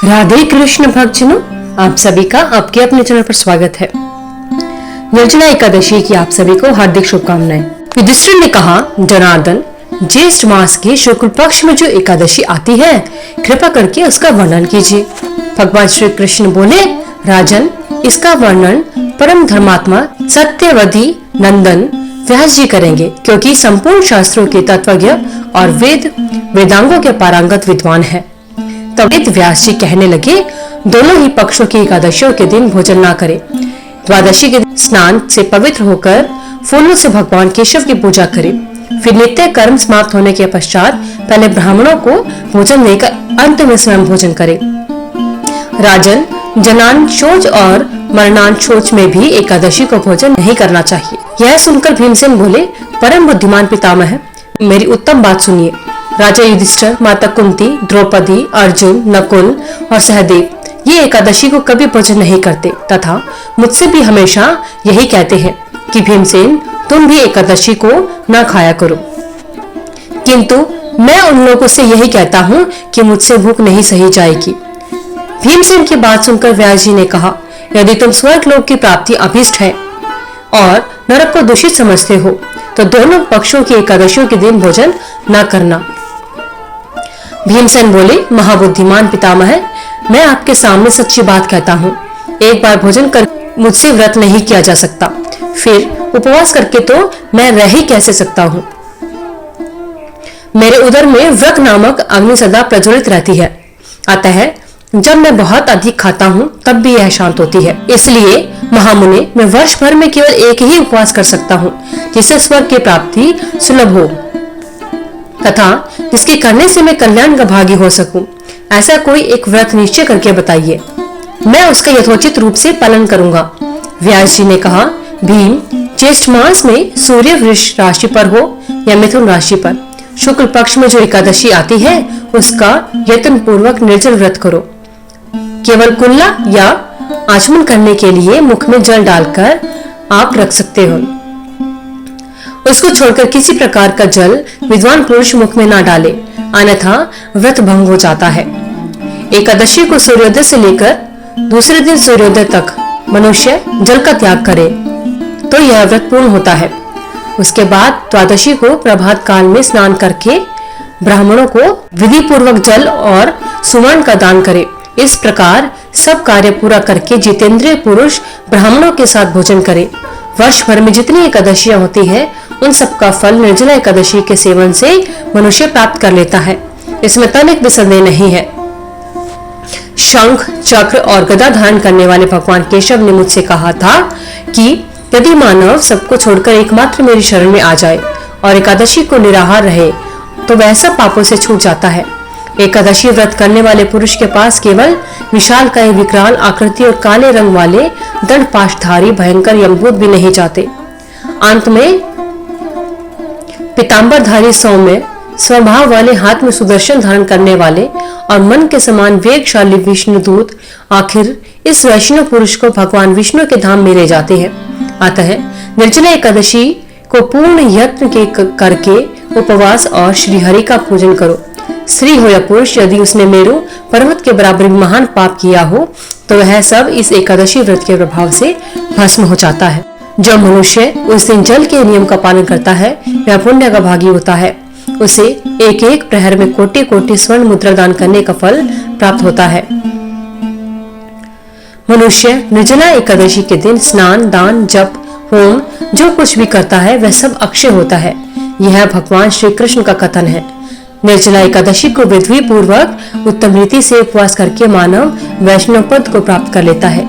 राधे कृष्ण भक्तजनों, आप सभी का आपके अपने चैनल पर स्वागत है। निर्जला एकादशी की आप सभी को हार्दिक शुभकामनाएं। युधिष्ठिर ने कहा, जनार्दन, ज्येष्ठ मास के शुक्ल पक्ष में जो एकादशी आती है, कृपा करके उसका वर्णन कीजिए। भगवान श्री कृष्ण बोले, राजन, इसका वर्णन परम धर्मात्मा सत्यवती नंदन व्यास जी करेंगे, क्योंकि संपूर्ण शास्त्रों के तत्वज्ञ और वेदांगों के पारंगत विद्वान है। तब व्यास जी कहने लगे, दोनों ही पक्षों की एकादशियों के दिन भोजन ना करें। द्वादशी के दिन स्नान से पवित्र होकर फूलों से भगवान केशव की पूजा करें। फिर नित्य कर्म समाप्त होने के पश्चात पहले ब्राह्मणों को भोजन देकर अंत में स्वयं भोजन करें। राजन, जनान शोच और मरणान शोच में भी एकादशी को भोजन नहीं करना चाहिए। यह सुनकर भीमसेन बोले, परम बुद्धिमान पितामह, मेरी उत्तम बात सुनिए। राजा युधिष्ठिर, माता कुंती, द्रौपदी, अर्जुन, नकुल और सहदेव ये एकादशी को कभी भोजन नहीं करते तथा मुझसे भी हमेशा यही कहते हैं कि भीमसेन, तुम भी एकादशी को न खाया करो। किंतु मैं उन लोगों से यही कहता हूँ कि मुझसे भूख नहीं सही जाएगी। भीमसेन की बात सुनकर व्यास जी ने कहा, यदि तुम स्वर्ग लोक की प्राप्ति अभीष्ट है और नरक को दूषित समझते हो तो दोनों पक्षों की एकादशियों के दिन भोजन न करना। भीमसेन बोले, महाबुद्धिमान पितामह, मैं आपके सामने सच्ची बात कहता हूँ। एक बार भोजन कर मुझसे व्रत नहीं किया जा सकता, फिर उपवास करके तो मैं रह ही कैसे सकता हूँ। मेरे उदर में व्रत नामक अग्नि सदा प्रज्वलित रहती है, अतः जब मैं बहुत अधिक खाता हूँ तब भी यह शांत होती है। इसलिए महामुने, मैं वर्ष भर में केवल एक ही उपवास कर सकता हूँ, जिससे स्वर्ग की प्राप्ति सुलभ हो तथा जिसके करने से मैं कल्याण का भागी हो सकूं। ऐसा कोई एक व्रत निश्चय करके बताइए, मैं उसका यथोचित रूप से पालन करूंगा। व्यास जी ने कहा, भीम, ज्येष्ठ मास में सूर्य वृष राशि पर हो या मिथुन राशि पर शुक्ल पक्ष में जो एकादशी आती है, उसका यत्न पूर्वक निर्जल व्रत करो। केवल कुल्ला या आचमन करने के लिए मुख में जल डालकर आप रख सकते हो। उसको छोड़कर किसी प्रकार का जल विद्वान पुरुष मुख में ना डाले, अन्यथा व्रत भंग हो जाता है। एकादशी को सूर्योदय से लेकर दूसरे दिन सूर्योदय तक मनुष्य जल का त्याग करे तो यह व्रत पूर्ण होता है। उसके बाद द्वादशी को प्रभात काल में स्नान करके ब्राह्मणों को विधि पूर्वक जल और सुवर्ण का दान करे। इस प्रकार सब कार्य पूरा करके जितेंद्रिय पुरुष ब्राह्मणों के साथ भोजन करे। वर्ष भर में जितनी एकादशियां होती है, उन सब का फल निर्जला एकादशी के सेवन से मनुष्य प्राप्त कर लेता है। इसमें तनिक भी संदेह नहीं है। शंख, चक्र और गदा धारण करने वाले भगवान केशव ने मुझसे कहा था कि यदि मानव सबको छोड़कर एकमात्र मेरी शरण में आ जाए और एकादशी को निराहार रहे तो वह सब पापों से छूट जाता है। एकादशी व्रत करने वाले पुरुष के पास केवल विशालकाय विकराल आकृति और काले रंग वाले दंड पाशधारी भयंकर यमभूत भी नहीं जाते। अंत में पीतांबरधारी सौम्य स्वभाव वाले, हाथ में सुदर्शन धारण करने वाले और मन के समान वेगशाली विष्णुदूत आखिर इस वैष्णव पुरुष को भगवान विष्णु के धाम में ले जाते हैं। अतः निर्जला एकादशी को पूर्ण यत्न के करके उपवास और श्रीहरि का पूजन करो। स्त्री हो या पुरुष, यदि उसने मेरु पर्वत के बराबर महान पाप किया हो तो वह सब इस एकादशी व्रत के प्रभाव से भस्म हो जाता है। जो मनुष्य उस दिन जल के नियम का पालन करता है, वह पुण्य का भागी होता है। उसे एक एक प्रहर में कोटि कोटि स्वर्ण मुद्रा दान करने का फल प्राप्त होता है। मनुष्य निर्जला एकादशी के दिन स्नान, दान, जप, होम जो कुछ भी करता है वह सब अक्षय होता है। यह भगवान श्री कृष्ण का कथन है। निर्जला एकादशी को विधि पूर्वक उत्तम रीति से उपवास करके मानव वैष्णव पद को प्राप्त कर लेता है।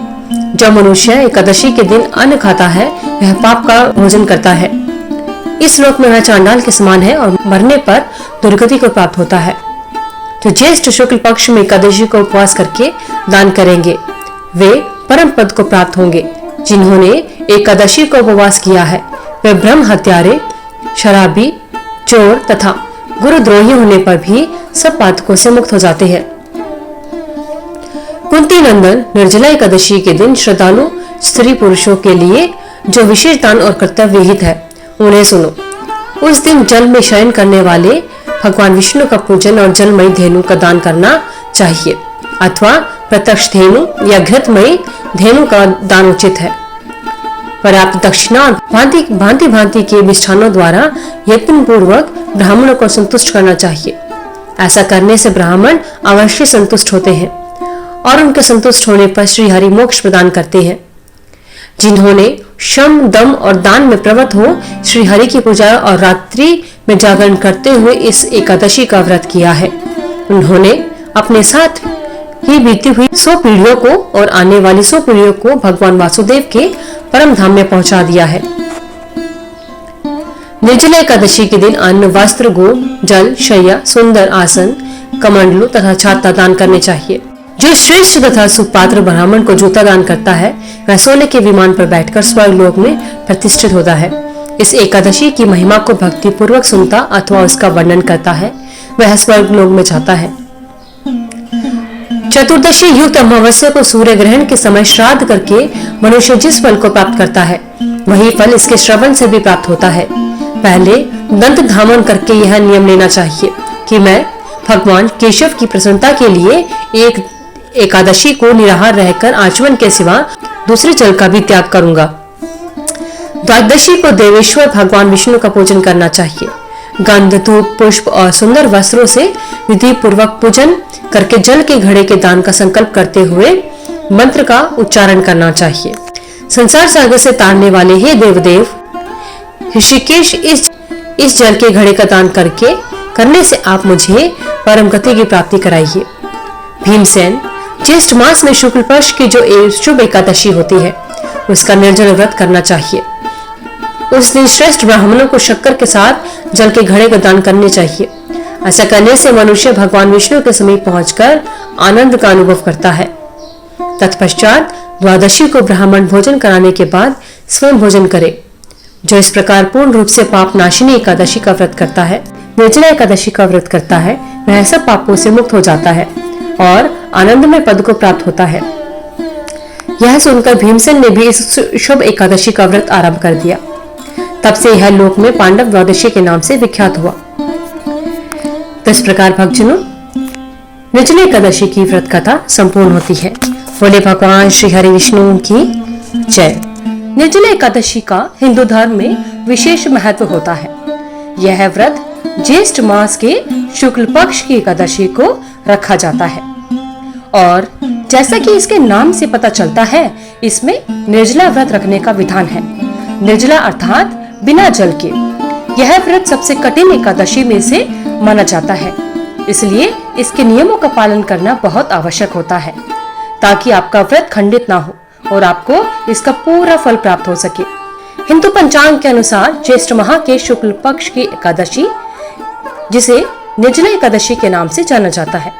जो मनुष्य एकादशी के दिन अन्न खाता है, वह पाप का भोजन करता है। इस लोक में वह चांडाल के समान है और मरने पर दुर्गति को प्राप्त होता है। जो ज्येष्ठ शुक्ल पक्ष में एकादशी को उपवास करके दान करेंगे, वे परम पद को प्राप्त होंगे। जिन्होंने एकादशी को उपवास किया है, वे ब्रह्म हत्यारे, शराबी, चोर तथा गुरुद्रोही होने पर भी सब पातकों से मुक्त हो जाते हैं। कुंती नंदन, निर्जला एकादशी के दिन श्रद्धालु स्त्री पुरुषों के लिए जो विशेष दान और कर्तव्य विहित है, उन्हें सुनो। उस दिन जल में शयन करने वाले भगवान विष्णु का पूजन और जलमयी धेनु का दान करना चाहिए। अथवा प्रत्यक्ष धेनु या घृतमयी धेनु का दान उचित है। पर्याप्त दक्षिणा भांति भांति के मिष्ठानों द्वारा यत्न पूर्वक ब्राह्मणों को संतुष्ट करना चाहिए। ऐसा करने से ब्राह्मण अवश्य संतुष्ट होते हैं और उनके संतुष्ट होने पर श्री हरि मोक्ष प्रदान करते हैं। जिन्होंने शम, दम और दान में प्रवृत्त हो श्री हरि की पूजा और रात्रि में जागरण करते हुए इस एकादशी का व्रत किया है, उन्होंने अपने साथ ही बीती हुई 100 पीढ़ियों को और आने वाली 100 पीढ़ियों को भगवान वासुदेव के परम धाम में पहुंचा दिया है। निर्जला एकादशी के दिन अन्न, वस्त्र, गो, जल, शैया, सुंदर आसन, कमंडलू तथा छाता दान करने चाहिए। जो श्रेष्ठ तथा सुपात्र ब्राह्मण को जूता दान करता है वह सोने के विमान पर बैठकर स्वर्गलोक में प्रतिष्ठित होता है। इस एकादशी की महिमा को भक्ति पूर्वक सुनता अथवा उसका वर्णन करता है वह स्वर्गलोक में जाता है। चतुर्दशी युक्त अमावस्या को सूर्य ग्रहण के समय श्राद्ध करके मनुष्य जिस फल को प्राप्त करता है वही फल इसके श्रवण से भी प्राप्त होता है। पहले दंत धामन करके यह नियम लेना चाहिए कि मैं भगवान केशव की प्रसन्नता के लिए एक एकादशी को निराहार रहकर आचमन के सिवा दूसरे जल का भी त्याग करूंगा। द्वादशी को देवेश्वर भगवान विष्णु का पूजन करना चाहिए। गंध, धूप, पुष्प और सुंदर वस्त्रों से विधि पूर्वक पूजन करके जल के घड़े के दान का संकल्प करते हुए मंत्र का उच्चारण करना चाहिए। संसार सागर से तारने वाले हे देवदेव ऋषिकेश, इस जल के घड़े का दान करने से आप मुझे परम गति की प्राप्ति कराइए। भीमसेन, ज्येष्ठ मास में शुक्ल पक्ष की जो शुभ एकादशी होती है उसका निर्जल व्रत करना चाहिए। उस दिन श्रेष्ठ ब्राह्मणों को शक्कर के साथ जल के घड़े का दान करने चाहिए। ऐसा करने से मनुष्य भगवान विष्णु के समीप पहुंचकर आनंद का अनुभव करता है। तत्पश्चात द्वादशी को ब्राह्मण भोजन कराने के बाद स्वयं भोजन करे। जो इस प्रकार पूर्ण रूप से पाप नाशिनी एकादशी का व्रत करता है, निर्जला एकादशी का व्रत करता है, वह सब पापों से मुक्त हो जाता है और आनंदमय पद को प्राप्त होता है। यह सुनकर भीमसेन ने भी इस शुभ एकादशी का व्रत आरंभ कर दिया। तब से यह लोक में पांडव द्वादशी के नाम से विख्यात हुआ। इस प्रकार भक्तजनों, निर्जला एकादशी की व्रत कथा संपूर्ण होती है। बोले भगवान श्री हरि विष्णु की जय। निर्जला एकादशी का हिंदू धर्म में विशेष महत्व होता है। यह व्रत ज्येष्ठ मास के शुक्ल पक्ष की एकादशी को रखा जाता है और जैसा कि इसके नाम से पता चलता है, इसमें निर्जला व्रत रखने का विधान है। निर्जला अर्थात बिना जल के। यह व्रत सबसे कठिन एकादशी में से माना जाता है, इसलिए इसके नियमों का पालन करना बहुत आवश्यक होता है ताकि आपका व्रत खंडित ना हो और आपको इसका पूरा फल प्राप्त हो सके। हिंदू पंचांग के अनुसार ज्येष्ठ माह के शुक्ल पक्ष की एकादशी, जिसे निर्जला एकादशी के नाम से जाना जाता है,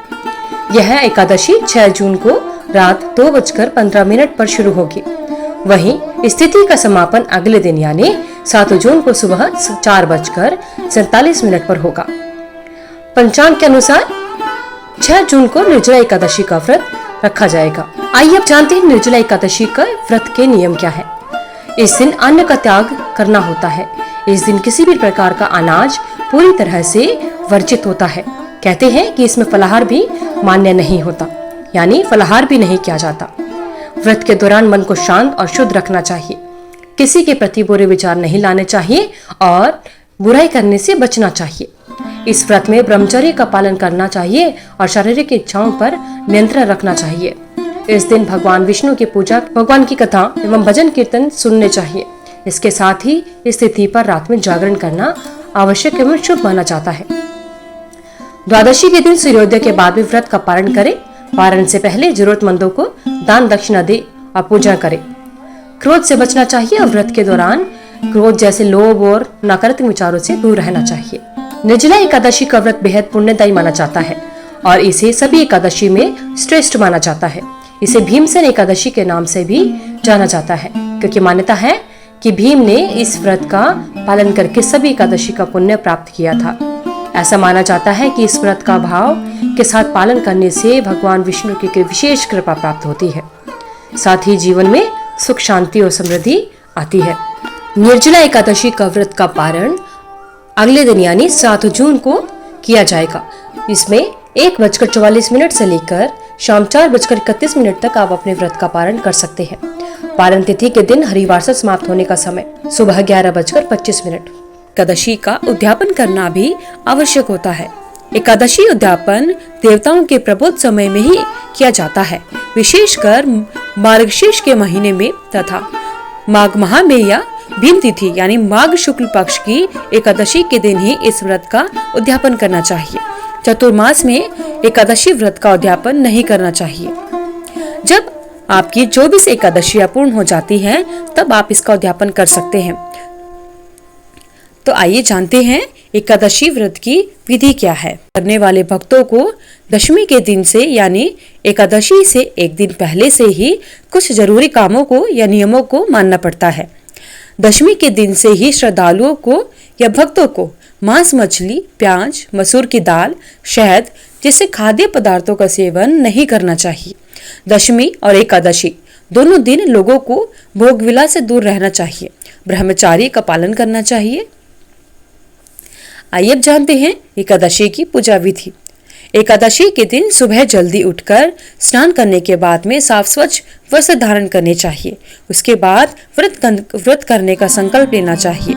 यह एकादशी 6 जून को रात 2:15 पर शुरू होगी। वहीं स्थिति का समापन अगले दिन यानी 7 जून को सुबह 4:47 पर होगा। पंचांग के अनुसार 6 जून को निर्जला एकादशी का व्रत रखा जाएगा। आइए अब जानते हैं निर्जला एकादशी का व्रत के नियम क्या है। इस दिन अन्न का त्याग करना होता है। इस दिन किसी भी प्रकार का अनाज पूरी तरह से वर्जित होता है। कहते हैं कि इसमें फलाहार भी मान्य नहीं होता, यानी फलाहार भी नहीं किया जाता। व्रत के दौरान मन को शांत और शुद्ध रखना चाहिए। किसी के प्रति बुरे विचार नहीं लाने चाहिए और बुराई करने से बचना चाहिए। इस व्रत में ब्रह्मचर्य का पालन करना चाहिए और शारीरिक इच्छाओं पर नियंत्रण रखना चाहिए। इस दिन भगवान विष्णु की पूजा, भगवान की कथा एवं भजन कीर्तन सुनने चाहिए। इसके साथ ही इस तिथि पर रात में जागरण करना आवश्यक एवं शुभ माना जाता है। द्वादशी के दिन सूर्योदय के बाद भी व्रत का पारण करें। पारण से पहले जरूरतमंदों को दान दक्षिणा दे और पूजा करें। क्रोध से बचना चाहिए और व्रत के दौरान क्रोध जैसे लोभ और नकारात्मक विचारों से दूर रहना चाहिए। निर्जला एकादशी का व्रत बेहद पुण्यदायी माना जाता है और इसे सभी एकादशी में श्रेष्ठ माना जाता है। इसे भीमसेन एकादशी के नाम से भी जाना जाता है, क्योंकि मान्यता है कि भीम ने इस व्रत का पालन करके सभी एकादशी का पुण्य प्राप्त किया था। ऐसा माना जाता है कि इस व्रत का भाव के साथ पालन करने से भगवान विष्णु की विशेष कृपा प्राप्त होती है, साथ ही जीवन में सुख, शांति और समृद्धि आती है। निर्जला एकादशी का व्रत का पारण अगले दिन यानी 7 जून को किया जाएगा। इसमें 1:44 से लेकर शाम 4:31 तक आप अपने व्रत का पारण कर सकते हैं। पारण तिथि के दिन हरिवार से समाप्त होने का समय सुबह 11:25। एकादशी का उद्यापन करना भी आवश्यक होता है। एकादशी उद्यापन देवताओं के प्रबोध समय में ही किया जाता है, विशेषकर मार्गशीर्ष के महीने में तथा माघ माह में या भीम तिथि यानी माघ शुक्ल पक्ष की एकादशी के दिन ही इस व्रत का उद्यापन करना चाहिए। चतुर्मास में एकादशी व्रत का उद्यापन नहीं करना चाहिए। जब आपकी 24 एकादशियां पूर्ण हो जाती हैं, तब आप इसका उद्यापन कर सकते हैं। तो आइए जानते हैं एकादशी व्रत की विधि क्या है। करने वाले भक्तों को दशमी के दिन से यानी एकादशी से एक दिन पहले से ही कुछ जरूरी कामों को या नियमों को मानना पड़ता है। दशमी के दिन से ही श्रद्धालुओं को या भक्तों को मांस, मछली, प्याज, मसूर की दाल, शहद जैसे खाद्य पदार्थों का सेवन नहीं करना चाहिए। दशमी और एकादशी दोनों दिन लोगों को भोग विलास से दूर रहना चाहिए, ब्रह्मचार्य का पालन करना चाहिए। आइए अब जानते हैं एकादशी की पूजा विधि। एकादशी के दिन सुबह जल्दी उठकर स्नान करने के बाद में साफ स्वच्छ वस्त्र धारण करने चाहिए। उसके बाद व्रत करने का संकल्प लेना चाहिए।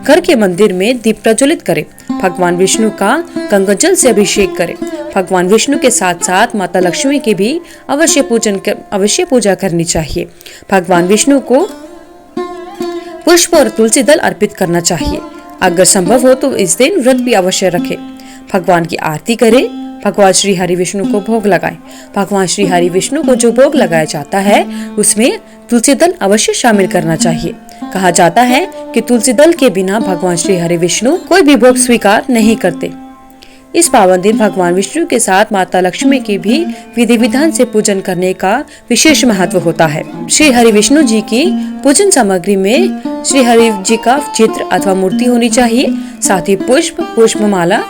घर के मंदिर में दीप प्रज्वलित करें। भगवान विष्णु का गंगा जल से अभिषेक करें। भगवान विष्णु के साथ साथ माता लक्ष्मी की भी अवश्य पूजा करनी चाहिए। भगवान विष्णु को पुष्प और तुलसी दल अर्पित करना चाहिए। अगर संभव हो तो इस दिन व्रत भी अवश्य रखें। भगवान की आरती करें। भगवान श्री हरि विष्णु को भोग लगाएं। भगवान श्री हरि विष्णु को जो भोग लगाया जाता है उसमें तुलसी दल अवश्य शामिल करना चाहिए। कहा जाता है कि तुलसी दल के बिना भगवान श्री हरि विष्णु कोई भी भोग स्वीकार नहीं करते। इस पावन दिन भगवान विष्णु के साथ माता लक्ष्मी की भी विधि विधान से पूजन करने का विशेष महत्व होता है। श्री हरि विष्णु जी की पूजन सामग्री में श्री हरि जी का चित्र अथवा मूर्ति होनी चाहिए। साथ ही पुष्प, पुष्पमाला,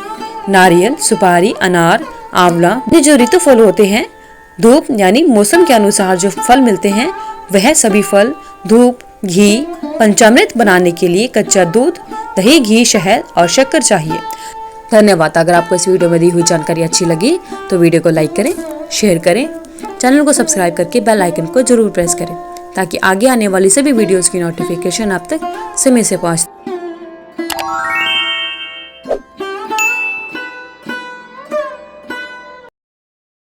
नारियल, सुपारी, अनार, आंवला, जो ऋतु फल होते हैं, धूप यानी मौसम के अनुसार जो फल मिलते हैं वह सभी फल, धूप, घी, पंचामृत बनाने के लिए कच्चा दूध, दही, घी, शहद और शक्कर चाहिए। धन्यवाद। अगर आपको इस वीडियो में दी हुई जानकारी अच्छी लगी तो वीडियो को लाइक करें, शेयर करें, चैनल को सब्सक्राइब करके बेल आइकन को जरूर प्रेस करें ताकि आगे आने वाली सभी वीडियोस की नोटिफिकेशन आप तक समय से पहुंचे।